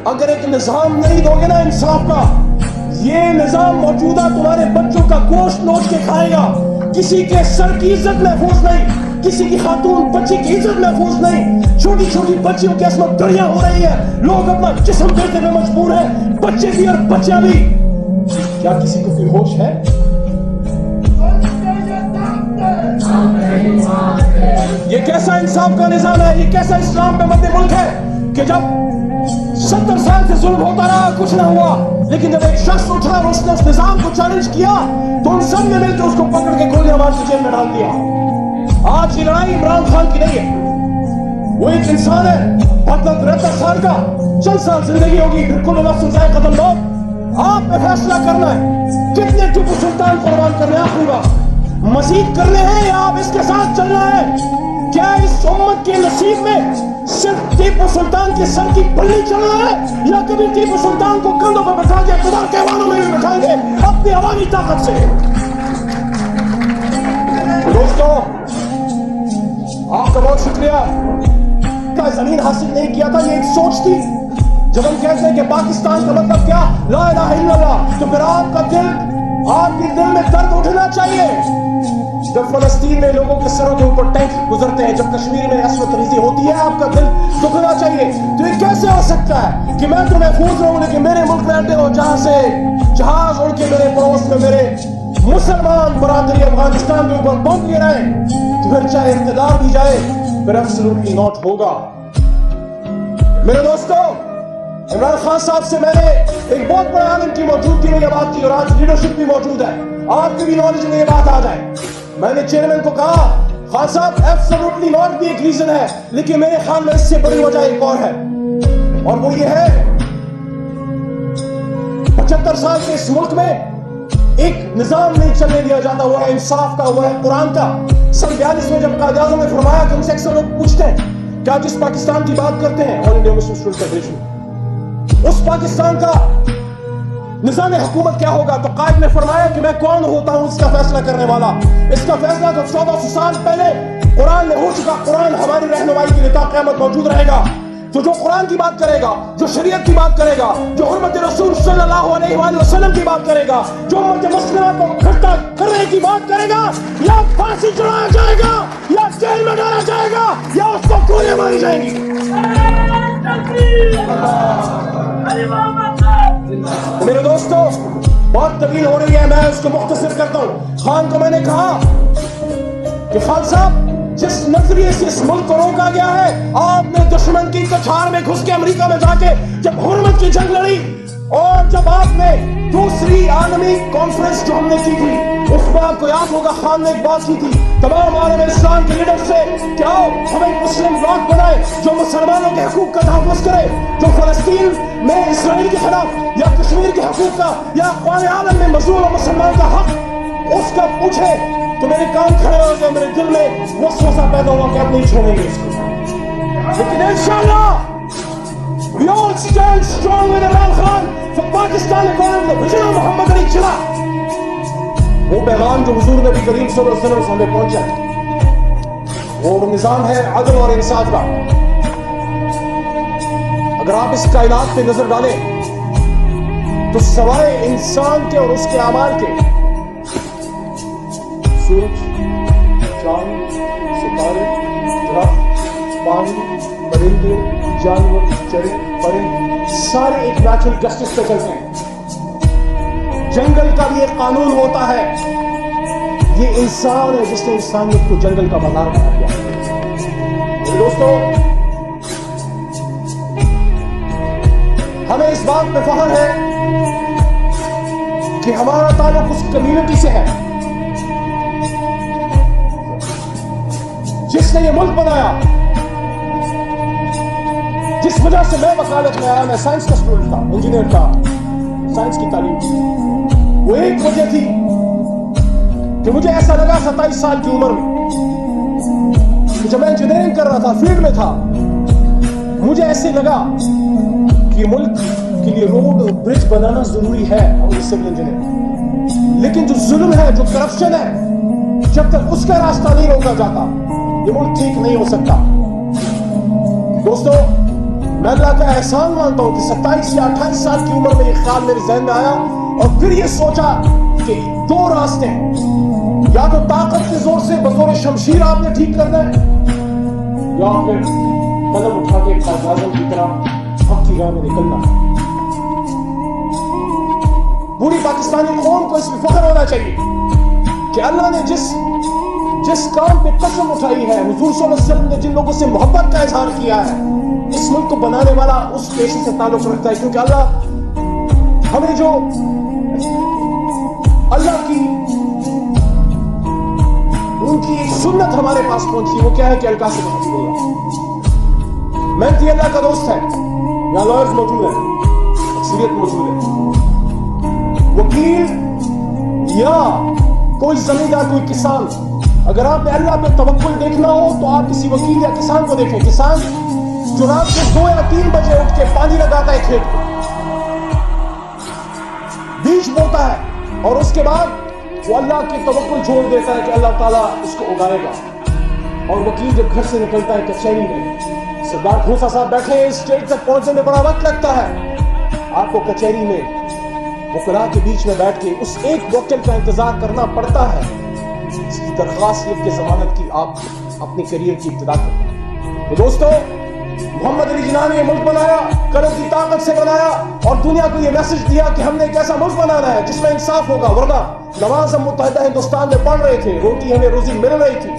اگر ایک نظام نہیں دو گے نا انصاف کا، یہ نظام موجودہ تمہارے بچوں کا گوشت نوچ کے کھائے گا، کسی کے سر کی عزت محفوظ نہیں، کسی کی خاتون بچی کی عزت محفوظ نہیں، چھوٹی چھوٹی بچیوں کی عصمت دریاں ہو رہی ہے، لوگ اپنا جسم دیتے ہوئے مجبور ہیں، بچے بھی اور بچیاں بھی۔ کیا کسی کو کوئی ہوش ہے؟ یہ کیسا انصاف کا نظام ہے؟ یہ کیسا اسلام پہ مبنی ملک ہے کہ جب 70 سال سے ظلم ہوتا رہا کچھ نہ ہوا، لیکن جب ایک شخص اٹھا اور اس نے اس نظام کو چیلنج کیا تو ان سب نے مل کے اس کو پکڑ کے گولیاں مار کے جیل میں ڈال دیا۔ آج یہ لڑائی عمران خان کی نہیں ہے، وہ ایک انسان ہے 73 سال کا، چند سال زندگی ہوگی، پھر کل نفس ذائقۃ الموت۔ آپ نے فیصلہ کرنا ہے کتنے ٹیپو سلطان قربان کرنے آخری بار مزید کرنے ہیں یا آپ اس کے ساتھ چلنا ہے؟ کیا اس امت کے نصیب میں صرف ٹیپو سلطان کے سر کی پلی چلنا ہے یا کبھی ٹیپو سلطان کو کندھوں پر بٹھا کے اقتدار کے حوالوں میں بھی بٹھائیں گے اپنی عوامی طاقت سے؟ دوستو آپ کا بہت شکریہ۔ زمین حاصل نہیں کیا تھا، یہ ایک سوچ تھی۔ جب ہم کہتے ہیں کہ پاکستان کا مطلب کیا؟ لا الہ الا اللہ، تو پھر آپ کے دل میں درد اٹھنا چاہیے۔ جب فلسطین میں لوگوں کے سروں کے اوپر ٹینک گزرتے ہیں، جب کشمیر میں عصمت ریزی ہوتی ہے، آپ کا دل دکھنا چاہیے۔ تو یہ کیسے ہو سکتا ہے کہ میں تو محفوظ رہوں لیکن میرے ملک میں اڈے ہو جہاں سے جہاز اڑ کے میرے پڑوس میں میرے مسلمان برادری افغانستان کے اوپر بم گرائیں؟ تو پھر چاہے اقتدار بھی جائے پھر ایبسولوٹلی ناٹ ہوگا۔ میرے دوستو، عمران خان صاحب سے میں نے ایک بہت بڑے عالم کی موجودگی میں یہ بات کی اور آج لیڈرشپ بھی موجود ہے، آپ کی بھی نالج میں یہ بات آ جائے۔ میں نے چیئرمین کو کہا خان صاحب ایبسولوٹلی ناٹ بھی ایک ریزن ہے، لیکن میرے خیال میں اس سے بڑی وجہ ایک اور ہے، اور وہ یہ ہے 75 سال کے اس ملک میں ایک نظام نہیں چلنے دیا جاتا، وہ ہے انصاف کا، وہ ہے قرآن کا۔ سن 42 میں جب قائد اعظم نے فرمایا کہ ہم سے اکثر لوگ پوچھتے ہیں کہ آپ جس پاکستان کی بات کرتے ہیں آل انڈیا مسلم اسٹوڈنٹ فیڈریشن، اس پاکستان کا نظام حکومت کیا ہوگا؟ تو قائد نے فرمایا کہ میں کون ہوتا ہوں اس کا فیصلہ کرنے والا، اس کا فیصلہ تو 1400 سال پہلے قرآن میں ہو چکا۔ قرآن ہماری رہنمائی کے لیے تا قیامت موجود رہے گا۔ تو جو قرآن کی بات کرے گا، جو شریعت کی بات کرے گا، جو حرمت رسول صلی اللہ علیہ وآلہ وسلم کی بات کرے گا، جو امت مسلمہ کو اکٹھا کرنے کی بات کرے گا، یا پھانسی چڑھایا جائے گا یا جیل میں ڈالا جائے گا یا اس کو گولیاں ماری جائیں گی۔ میرے دوستو بہت طویل ہو رہی ہے، میں اس کو مختصر کرتا ہوں۔ خان کو میں نے کہا کہ خان صاحب جس نظریے سے اس ملک کو روکا گیا ہے، آپ نے دشمن کی کچھار میں گھس کے امریکہ میں جا کے جب حرمت کی جنگ لڑی، اور جب آپ نے دوسری عالمی کانفرنس جو ہم نے کی تھی اس میں آپ کو یاد ہوگا خان نے ایک بات کی تھی تمام عالم اسلام کے لیڈر سے کہ آؤ ہم ایک مسلم بلاک بنائے جو مسلمانوں کے حقوق کا تحفظ کرے، جو فلسطین میں اسرائیل کے خلاف یا کشمیر کے حقوق کا یا اقوام عالم میں مظلوم و مسلمان کا حق اس کا پوچھے۔ تو میرے کام کھڑے ہو گئے، میرے دل میں وسوسہ پیدا ہوا کہ اب نہیں چھوڑیں گے اس کو، لیکن انشاءاللہ we all stand strong with Imran Khan for Pakistan according to the vision of Muhammad Ali Jinnah۔ وہ پیغام جو حضور نبی کریم صلی اللہ علیہ وسلم سے ہمیں پہنچا، وہ نظام ہے عدل اور انصاف کا۔ اگر آپ اس کائنات پہ نظر ڈالیں تو سوائے انسان کے اور اس کے اعمال کے سورج، چاند، ستارے، درخت، پانی، پرندے، جانور، چڑے، پرندے سارے ایک نیچرل جسٹس پہ چلتے ہیں۔ جنگل کا بھی ایک قانون ہوتا ہے، یہ انسان ہے جس نے انسانیت کو جنگل کا بازار بنا دیا۔ میرے دوستو ہمیں اس بات پہ فخر ہے کہ ہمارا تعلق اس کمیونٹی سے ہے جس نے یہ ملک بنایا، جس وجہ سے میں وکالت میں آیا۔ میں سائنس کا اسٹوڈنٹ تھا، انجینئر تھا، سائنس کی تعلیم تھی۔ وہ ایک وجہ تھی کہ مجھے ایسا لگا 27 سال کی عمر میں کہ جب میں انجینئرنگ کر رہا تھا، فیلڈ میں تھا، مجھے ایسے لگا کہ ملک کے لیے روڈ اور برج بنانا ضروری ہے اور سول انجینئر، لیکن جو ظلم ہے، جو کرپشن ہے، جب تک اس کا راستہ نہیں روکا جاتا یہ ملک ٹھیک نہیں ہو سکتا۔ دوستو میں اللہ کا احسان مانتا ہوں کہ 27 یا 28 سال کی عمر میں یہ خیال میرے ذہن میں آیا اور پھر یہ سوچا کہ دو راستے ہیں، یا تو طاقت کے زور سے بطور شمشیر آپ نے ٹھیک کرنا ہے، یا پھر قدم اٹھا کے قائد اعظم کی طرح حق کی راہ میں نکلنا ہے۔ پوری پاکستانی قوم کو اس میں فخر ہونا چاہیے کہ اللہ نے جس کام پہ قسم اٹھائی ہے، حضور صلی اللہ علیہ وسلم نے جن لوگوں سے محبت کا اظہار کیا ہے، اس ملک کو بنانے والا اس پیشے سے تعلق رکھتا ہے، کیونکہ اللہ ہمیں جو اللہ کی ان کی ایک سنت ہمارے پاس پہنچی، وہ کیا ہے کہ القاء سے محبت ہوگا۔ محنتی اللہ کا دوست ہے، یہاں لائرز موجود ہے، اکثریت موجود ہے، وکیل یا کوئی زمیندار، کوئی کسان، اگر آپ نے اللہ پہ توکل دیکھنا ہو تو آپ کسی وکیل یا کسان کو دیکھیں۔ کسان جو رات کو 2 یا 3 بجے اٹھ کے پانی لگاتا ہے کھیت کو، بیج بوتا ہے، اور اس کے بعد وہ اللہ کی توکل چھوڑ دیتا ہے کہ اللہ تعالیٰ اس کو اگائے گا۔ اور وکیل جب گھر سے نکلتا ہے کچہری میں، سردار کھوسا صاحب بیٹھے ہیں، اسٹیج تک پہنچنے میں بڑا وقت لگتا ہے، آپ کو کچہری میں وکلاء کے بیچ میں بیٹھ کے اس ایک وکیل کا انتظار کرنا پڑتا ہے اس کی درخواست لکھ کے ضمانت کی آپ اپنی کیریئر کی ابتدا کرتے ہیں۔ تو دوستو، محمد علی جناح نے یہ ملک بنایا، قلم کی طاقت سے بنایا، اور دنیا کو یہ میسج دیا کہ ہم نے ایک ایسا ملک بنانا ہے جس میں انصاف ہوگا، ورنہ نماز ہم متحدہ ہندوستان میں پڑھ رہے تھے، روٹی ہمیں روزی مل رہی تھی،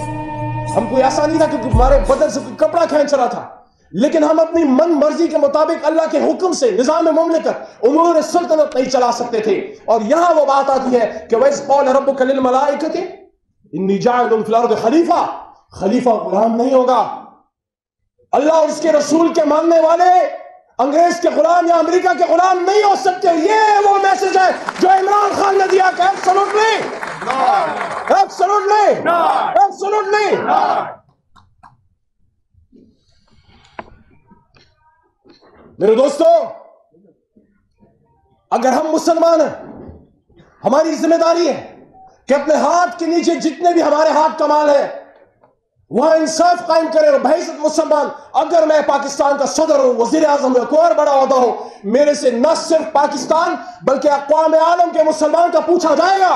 ہم کوئی ایسا نہیں تھا کہ ہمارے بدن سے کوئی کپڑا کھینچ رہا تھا، لیکن ہم اپنی من مرضی کے مطابق اللہ کے حکم سے نظام مملکت، امور سلطنت نہیں چلا سکتے تھے۔ اور یہاں وہ بات آتی ہے کہ وَإِذْ قَالَ رَبُّكَ لِلْمَلَائِكَةِ إِنِّي جَاعِلٌ فِي الْأَرْضِ خلیفہ، خلیفہ غلام نہیں ہوگا۔ اللہ اور اس کے رسول کے ماننے والے انگریز کے غلام یا امریکہ کے غلام نہیں ہو سکتے۔ یہ وہ میسج ہے جو عمران خان نے دیا کہ ایبسولوٹلی ایبسولوٹلی ایبسولوٹلی۔ میرے دوستو، اگر ہم مسلمان ہیں، ہماری ذمہ داری ہے کہ اپنے ہاتھ کے نیچے جتنے بھی ہمارے ہاتھ کا مال ہے وہاں انصاف قائم کرے۔ اور بحیثیت مسلمان، اگر میں پاکستان کا صدر ہوں، وزیر اعظم ہوں، کوئی اور بڑا عہدہ ہو، میرے سے نہ صرف پاکستان بلکہ اقوام عالم کے مسلمان کا پوچھا جائے گا